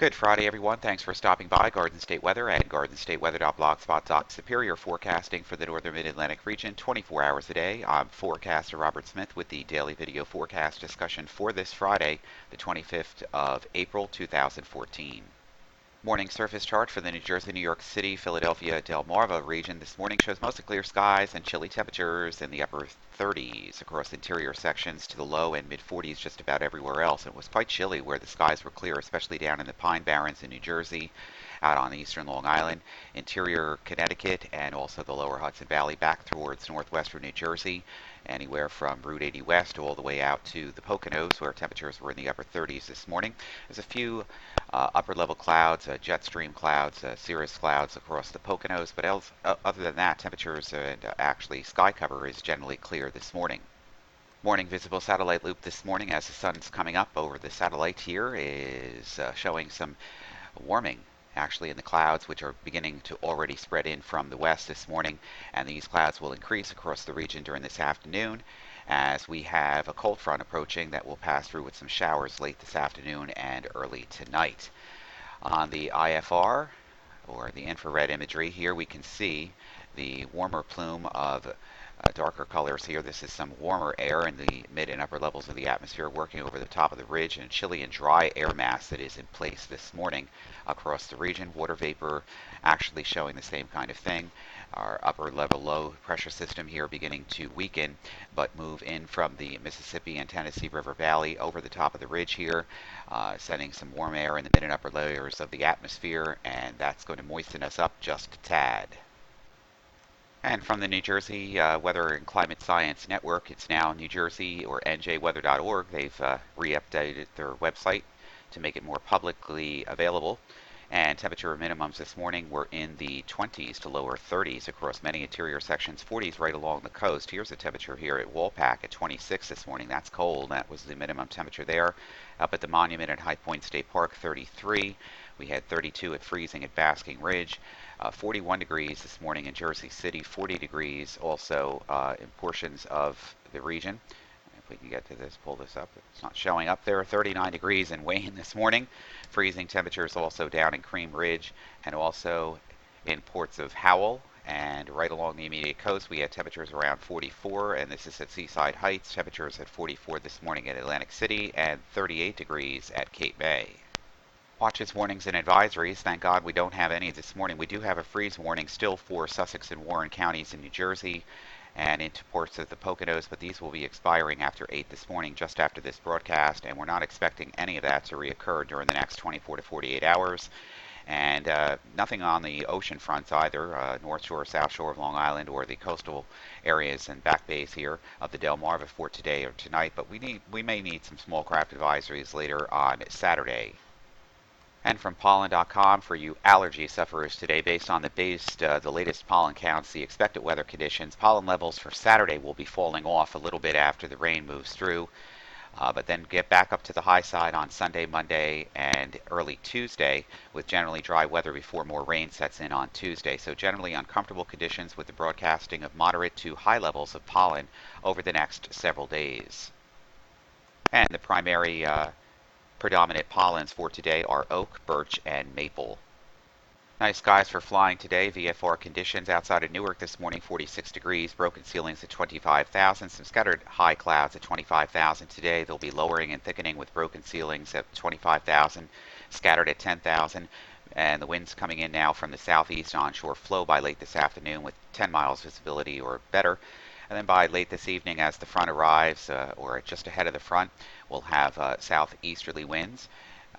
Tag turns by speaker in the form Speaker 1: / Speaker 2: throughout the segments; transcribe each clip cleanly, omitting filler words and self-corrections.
Speaker 1: Good Friday, everyone. Thanks for stopping by. Garden State Weather at gardenstateweather.blogspot.com. Superior forecasting for the northern mid-Atlantic region, 24 hours a day. I'm forecaster Robert Smith with the daily video forecast discussion for this Friday, the 25th of April, 2014. Morning surface chart for the New Jersey, New York City, Philadelphia, Delmarva region this morning shows mostly clear skies and chilly temperatures in the upper 30s across interior sections to the low and mid 40s just about everywhere else. It was quite chilly where the skies were clear, especially down in the Pine Barrens in New Jersey, out on eastern Long Island, interior Connecticut, and also the lower Hudson Valley back towards northwestern New Jersey, anywhere from Route 80 West all the way out to the Poconos, where temperatures were in the upper 30s this morning. There's a few upper level clouds, jet stream clouds, cirrus clouds across the Poconos, but other than that, temperatures and actually sky cover is generally clear this morning. Morning visible satellite loop this morning as the sun's coming up over the satellite here is showing some warming actually in the clouds, which are beginning to already spread in from the west this morning, and these clouds will increase across the region during this afternoon as we have a cold front approaching that will pass through with some showers late this afternoon and early tonight. On the IFR, or the infrared imagery, here we can see the warmer plume of darker colors here. This is some warmer air in the mid and upper levels of the atmosphere working over the top of the ridge, and chilly and dry air mass that is in place this morning across the region. Water vapor actually showing the same kind of thing. Our upper level low pressure system here beginning to weaken, but move in from the Mississippi and Tennessee River Valley over the top of the ridge here, sending some warm air in the mid and upper layers of the atmosphere, and that's going to moisten us up just a tad. And from the New Jersey Weather and Climate Science Network, it's now New Jersey, or njweather.org. They've re-updated their website to make it more publicly available. And temperature minimums this morning were in the 20s to lower 30s across many interior sections, 40s right along the coast. Here's the temperature here at Walpack at 26 this morning. That's cold. That was the minimum temperature there. Up at the Monument at High Point State Park, 33. We had 32 at freezing at Basking Ridge. 41 degrees this morning in Jersey City, 40 degrees also in portions of the region. If we can get to this, pull this up. It's not showing up there. 39 degrees in Wayne this morning. Freezing temperatures also down in Cream Ridge and also in ports of Howell. And right along the immediate coast, we had temperatures around 44, and this is at Seaside Heights. Temperatures at 44 this morning at Atlantic City and 38 degrees at Cape May. Watches, warnings, and advisories. Thank God we don't have any this morning. We do have a freeze warning still for Sussex and Warren counties in New Jersey and into ports of the Poconos, but these will be expiring after 8 this morning, just after this broadcast, and we're not expecting any of that to reoccur during the next 24 to 48 hours. And nothing on the ocean fronts either, North Shore, South Shore of Long Island, or the coastal areas and back bays here of the Delmarva for today or tonight, but we may need some small craft advisories later on Saturday. And from pollen.com for you allergy sufferers today, based on the latest pollen counts, the expected weather conditions, pollen levels for Saturday will be falling off a little bit after the rain moves through, but then get back up to the high side on Sunday, Monday, and early Tuesday with generally dry weather before more rain sets in on Tuesday. So generally uncomfortable conditions with the broadcasting of moderate to high levels of pollen over the next several days. And the primary predominant pollens for today are oak, birch, and maple. Nice skies for flying today. VFR conditions outside of Newark this morning, 46 degrees. Broken ceilings at 25,000. Some scattered high clouds at 25,000 today. They'll be lowering and thickening with broken ceilings at 25,000, scattered at 10,000. And the winds coming in now from the southeast onshore flow by late this afternoon with 10 miles visibility or better. And then by late this evening, as the front arrives, or just ahead of the front, we'll have southeasterly winds,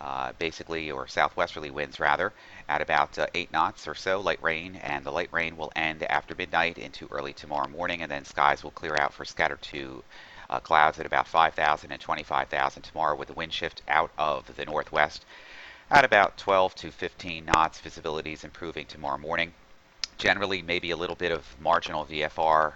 Speaker 1: or southwesterly winds rather, at about 8 knots or so, light rain, and the light rain will end after midnight into early tomorrow morning, and then skies will clear out for scattered to clouds at about 5,000 and 25,000 tomorrow, with the wind shift out of the northwest at about 12 to 15 knots. Visibility is improving tomorrow morning. Generally, maybe a little bit of marginal VFR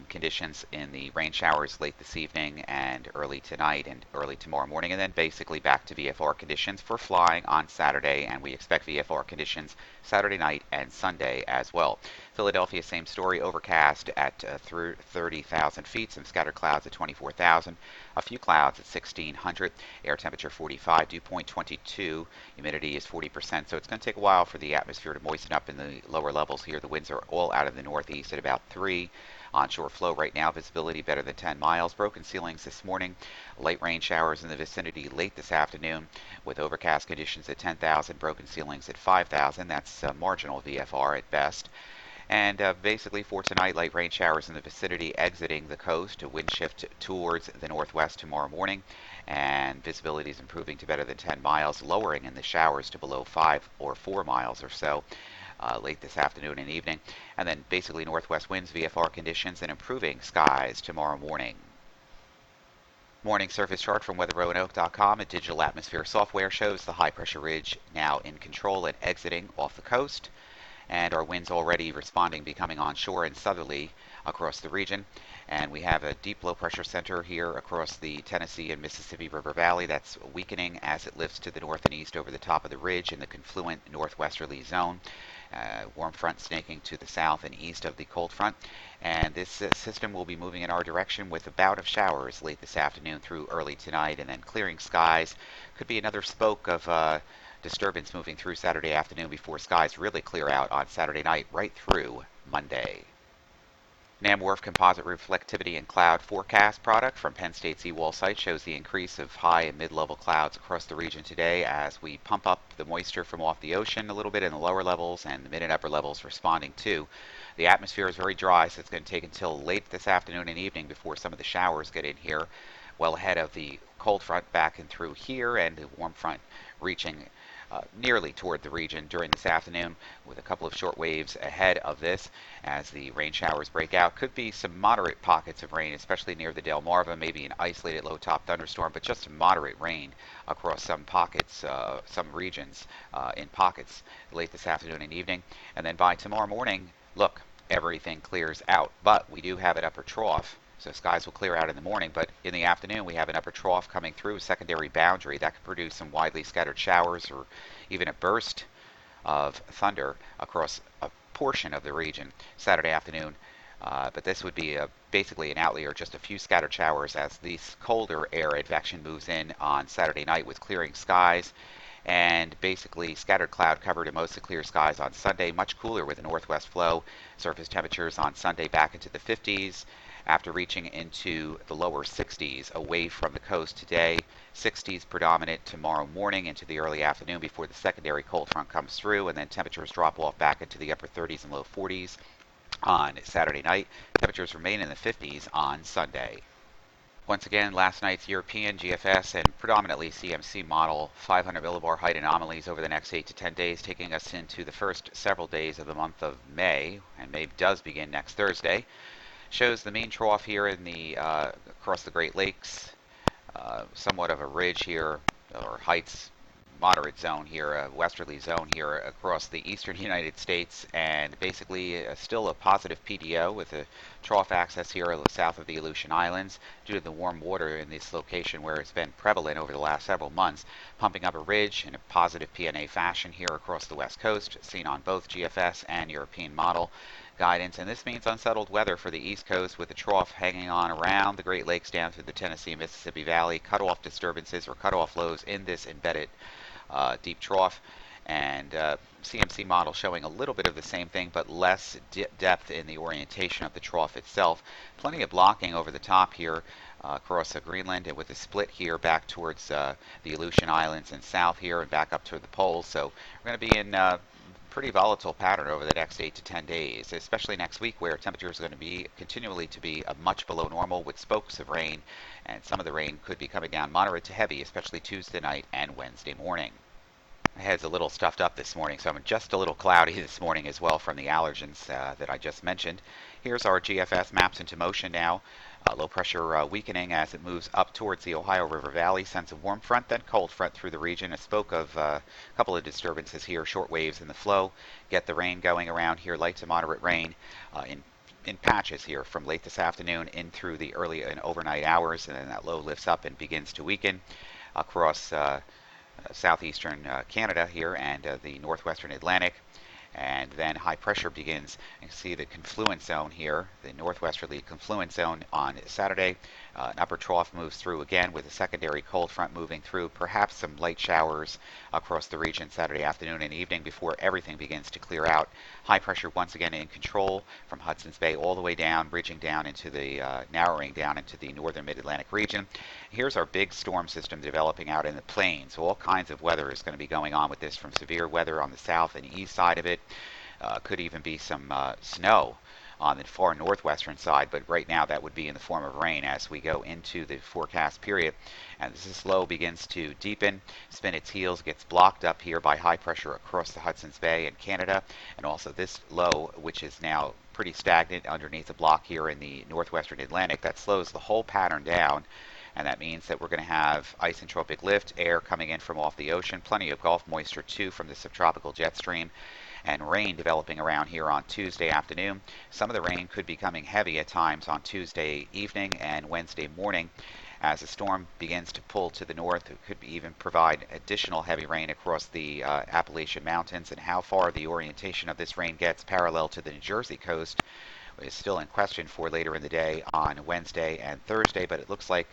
Speaker 1: conditions in the rain showers late this evening and early tonight and early tomorrow morning, and then basically back to VFR conditions for flying on Saturday, and we expect VFR conditions Saturday night and Sunday as well. Philadelphia, same story, overcast at through 30,000 feet, some scattered clouds at 24,000, a few clouds at 1,600, air temperature 45, dew point 22, humidity is 40%, so it's going to take a while for the atmosphere to moisten up in the lower levels here. The winds are all out of the northeast at about 3. Onshore flow right now, visibility better than 10 miles. Broken ceilings this morning, light rain showers in the vicinity late this afternoon with overcast conditions at 10,000, broken ceilings at 5,000. That's marginal VFR at best. And basically for tonight, light rain showers in the vicinity exiting the coast, a wind shift towards the northwest tomorrow morning, and visibility is improving to better than 10 miles, lowering in the showers to below 5 or 4 miles or so. Late this afternoon and evening, and then basically northwest winds, VFR conditions, and improving skies tomorrow morning. Morning surface chart from weatherroanoke.com. A digital atmosphere software shows the high pressure ridge now in control and exiting off the coast, and our winds already responding, becoming onshore and southerly across the region. And we have a deep low pressure center here across the Tennessee and Mississippi River Valley that's weakening as it lifts to the north and east over the top of the ridge in the confluent northwesterly zone. Warm front snaking to the south and east of the cold front, and this system will be moving in our direction with a bout of showers late this afternoon through early tonight, and then clearing skies. Could be another spoke of disturbance moving through Saturday afternoon before skies really clear out on Saturday night right through Monday. NamWRF Composite Reflectivity and Cloud Forecast product from Penn State's eWall site shows the increase of high and mid-level clouds across the region today as we pump up the moisture from off the ocean a little bit in the lower levels, and the mid and upper levels responding too. The atmosphere is very dry, so it's going to take until late this afternoon and evening before some of the showers get in here, well ahead of the cold front back and through here, and the warm front reaching nearly toward the region during this afternoon, with a couple of short waves ahead of this as the rain showers break out. Could be some moderate pockets of rain, especially near the Delmarva, maybe an isolated low-top thunderstorm, but just moderate rain across some pockets, some regions in pockets late this afternoon and evening. And then by tomorrow morning, look, everything clears out, but we do have an upper trough. So skies will clear out in the morning, but in the afternoon we have an upper trough coming through, a secondary boundary that could produce some widely scattered showers or even a burst of thunder across a portion of the region Saturday afternoon. But this would be basically an outlier, just a few scattered showers as this colder air advection moves in on Saturday night with clearing skies. And basically scattered cloud covered and mostly clear skies on Sunday, much cooler with a northwest flow. Surface temperatures on Sunday back into the 50s. After reaching into the lower 60s away from the coast today, 60s predominant tomorrow morning into the early afternoon before the secondary cold front comes through, and then temperatures drop off back into the upper 30s and low 40s on Saturday night. Temperatures remain in the 50s on Sunday. Once again, last night's European GFS and predominantly CMC model 500 millibar height anomalies over the next 8 to 10 days, taking us into the first several days of the month of May, and May does begin next Thursday. Shows the mean trough here in the across the Great Lakes, somewhat of a ridge here, or heights moderate zone here, a westerly zone here across the eastern United States, and basically still a positive PDO with a trough access here south of the Aleutian Islands due to the warm water in this location where it's been prevalent over the last several months, pumping up a ridge in a positive PNA fashion here across the west coast, seen on both GFS and European model guidance. And this means unsettled weather for the East Coast with the trough hanging on around the Great Lakes down through the Tennessee and Mississippi Valley, cut-off disturbances or cut-off lows in this embedded deep trough, and CMC model showing a little bit of the same thing but less depth in the orientation of the trough itself. Plenty of blocking over the top here across Greenland, and with a split here back towards the Aleutian Islands and south here and back up to the poles. So we're going to be in pretty volatile pattern over the next 8 to 10 days, especially next week where temperatures are going to be continually to be much below normal with spokes of rain, and some of the rain could be coming down moderate to heavy, especially Tuesday night and Wednesday morning. My head's a little stuffed up this morning, so I'm just a little cloudy this morning as well from the allergens that I just mentioned. Here's our GFS maps into motion now. Low pressure weakening as it moves up towards the Ohio River Valley. Sends a warm front, then cold front through the region. A spoke of a couple of disturbances here, short waves in the flow. Get the rain going around here, light to moderate rain in patches here from late this afternoon in through the early and overnight hours, and then that low lifts up and begins to weaken across southeastern Canada here and the northwestern Atlantic. And then high pressure begins. You can see the confluence zone here, the northwesterly confluence zone on Saturday. An upper trough moves through again with a secondary cold front moving through. Perhaps some light showers across the region Saturday afternoon and evening before everything begins to clear out. High pressure once again in control from Hudson's Bay all the way down, bridging down into the, narrowing down into the northern mid-Atlantic region. Here's our big storm system developing out in the plains. So all kinds of weather is going to be going on with this, from severe weather on the south and east side of it. Could even be some snow on the far northwestern side, but right now that would be in the form of rain as we go into the forecast period. And as this low begins to deepen, spin its heels, gets blocked up here by high pressure across the Hudson's Bay and Canada, and also this low, which is now pretty stagnant underneath a block here in the northwestern Atlantic, that slows the whole pattern down. And that means that we're going to have isentropic lift, air coming in from off the ocean, plenty of Gulf moisture too from the subtropical jet stream, and rain developing around here on Tuesday afternoon. Some of the rain could be coming heavy at times on Tuesday evening and Wednesday morning. As the storm begins to pull to the north, it could even provide additional heavy rain across the Appalachian Mountains, and how far the orientation of this rain gets parallel to the New Jersey coast is still in question for later in the day on Wednesday and Thursday, but it looks like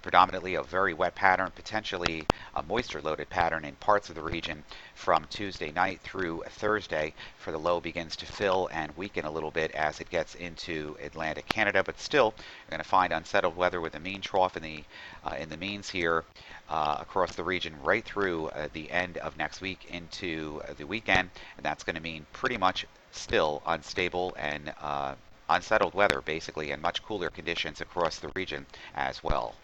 Speaker 1: predominantly a very wet pattern, potentially a moisture-loaded pattern in parts of the region from Tuesday night through Thursday, for the low begins to fill and weaken a little bit as it gets into Atlantic Canada. But still, you're going to find unsettled weather with a mean trough in the means here across the region right through the end of next week into the weekend, and that's going to mean pretty much still unstable and unsettled weather, basically, and much cooler conditions across the region as well.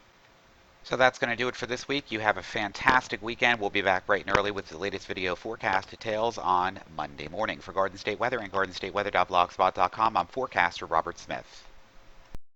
Speaker 1: So that's going to do it for this week. You have a fantastic weekend. We'll be back bright and early with the latest video forecast details on Monday morning. For Garden State Weather and GardenStateWeather.blogspot.com, I'm forecaster Robert Smith.